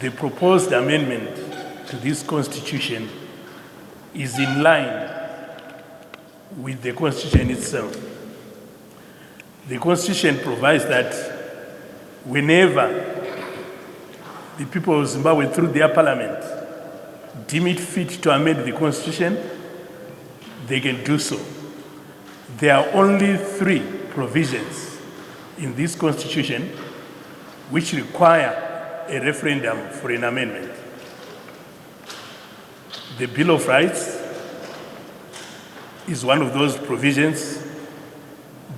the proposed amendment to this constitution is in line with the constitution itself. The constitution provides that whenever the people of Zimbabwe, through their parliament, deem it fit to amend the constitution, they can do so. There are only 3 provisions in this constitution which require a referendum for an amendment. The Bill of Rights is one of those provisions.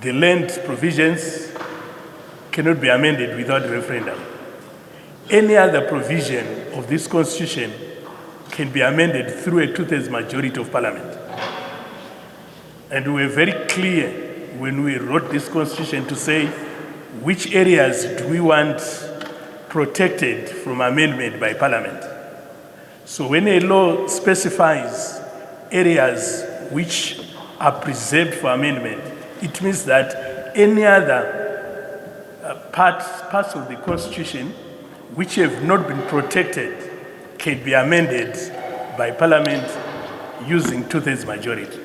The land provisions cannot be amended without a referendum. Any other provision of this constitution can be amended through a 2/3 majority of parliament. And we were very clear when we wrote this constitution to say which areas do we want protected from amendment by parliament. So when a law specifies areas which are preserved for amendment, it means that any other parts of the constitution which have not been protected can be amended by parliament using 2/3 majority.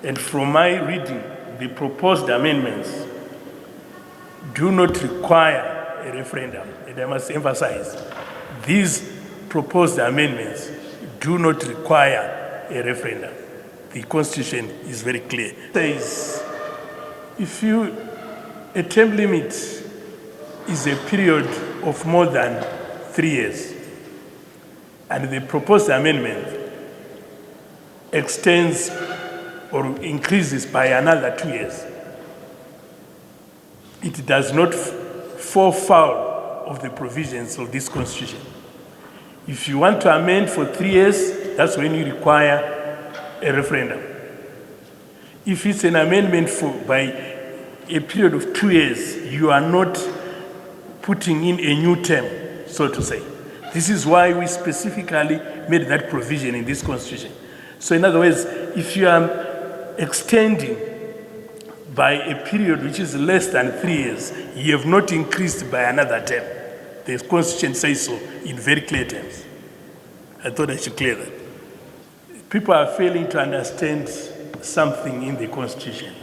And from my reading, the proposed amendments do not require a referendum. And I must emphasize, these proposed amendments do not require a referendum. The constitution is very clear. It says, a term limit is a period of more than 3 years, and the proposed amendment extends or increases by another 2 years. It does not fall foul of the provisions of this constitution. If you want to amend for 3 years, that's when you require a referendum. If it's an amendment by a period of 2 years, you are not putting in a new term, so to say. This is why we specifically made that provision in this constitution. So in other words, if you are extending by a period which is less than 3 years, you have not increased by another term. The constitution says so in very clear terms. I thought I should clear that. People are failing to understand something in the constitution.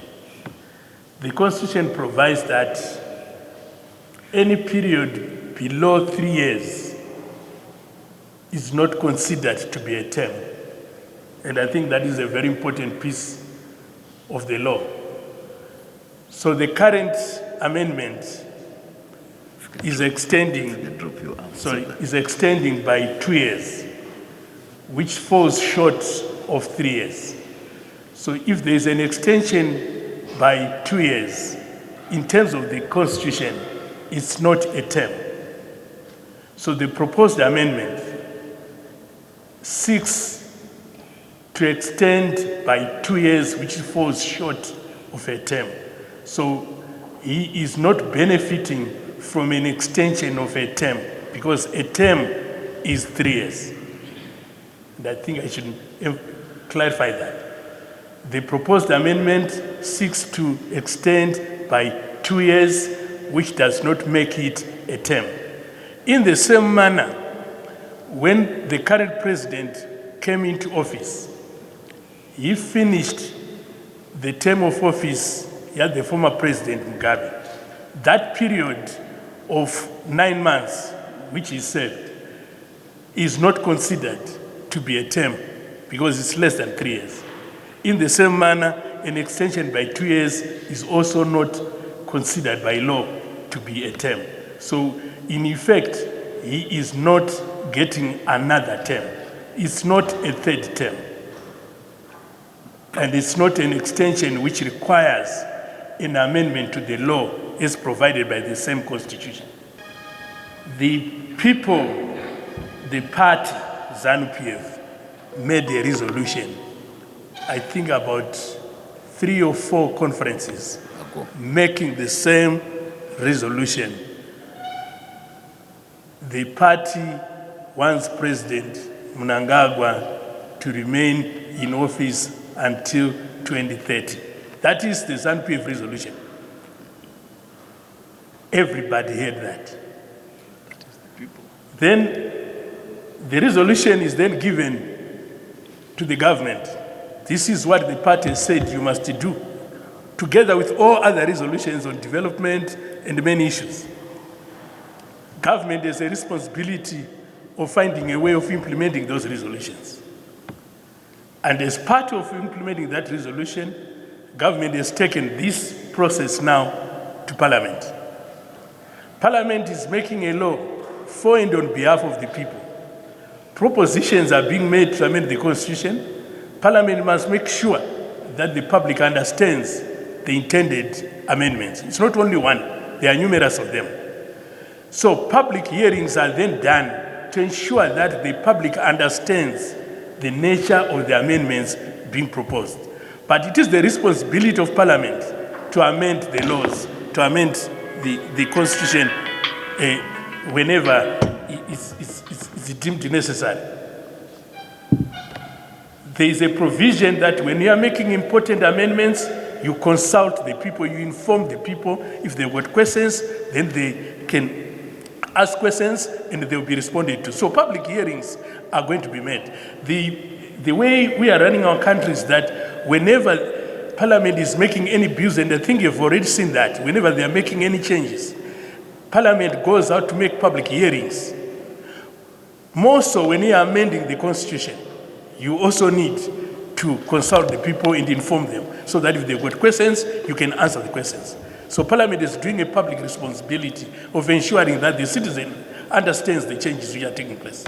The constitution provides that any period below 3 years is not considered to be a term. And I think that is a very important piece of the law. So the current amendment is extending by 2 years, which falls short of 3 years. So if there is an extension by 2 years, in terms of the constitution, it's not a term. So the proposed amendment seeks to extend by 2 years, which falls short of a term. So he is not benefiting from an extension of a term, because a term is 3 years. And I think I should clarify that. The proposed amendment seeks to extend by 2 years, which does not make it a term. In the same manner, when the current president came into office, he finished the term of office, the former president Mugabe. That period of 9 months, which he said, is not considered to be a term because it's less than 3 years. In the same manner, an extension by 2 years is also not considered by law to be a term. So in effect, he is not getting another term. It's not a third term. And it's not an extension which requires an amendment to the law as provided by the same constitution. The people, the party, ZANU PF, made a resolution, I think about 3 or 4 conferences, making the same resolution. The party wants President Mnangagwa to remain in office until 2030. That is the ZANU PF resolution. Everybody heard that. Then The resolution is then given to the government. This is what the party said you must do, together with all other resolutions on development and many issues. Government has a responsibility of finding a way of implementing those resolutions. And as part of implementing that resolution, government has taken this process now to Parliament. Parliament is making a law for and on behalf of the people. Propositions are being made to amend the Constitution. Parliament must make sure that the public understands the intended amendments. It's not only one, there are numerous of them. So public hearings are then done to ensure that the public understands the nature of the amendments being proposed. But it is the responsibility of Parliament to amend the laws, to amend the Constitution whenever it's deemed necessary. There is a provision that when you are making important amendments, you consult the people, you inform the people. If they've got questions, then they can ask questions and they will be responded to. So public hearings are going to be made. The way we are running our country is that whenever Parliament is making any bills, and I think you've already seen that, whenever they are making any changes, Parliament goes out to make public hearings. More so when you are amending the Constitution, you also need to consult the people and inform them so that if they've got questions, you can answer the questions. So Parliament is doing a public responsibility of ensuring that the citizen understands the changes which are taking place.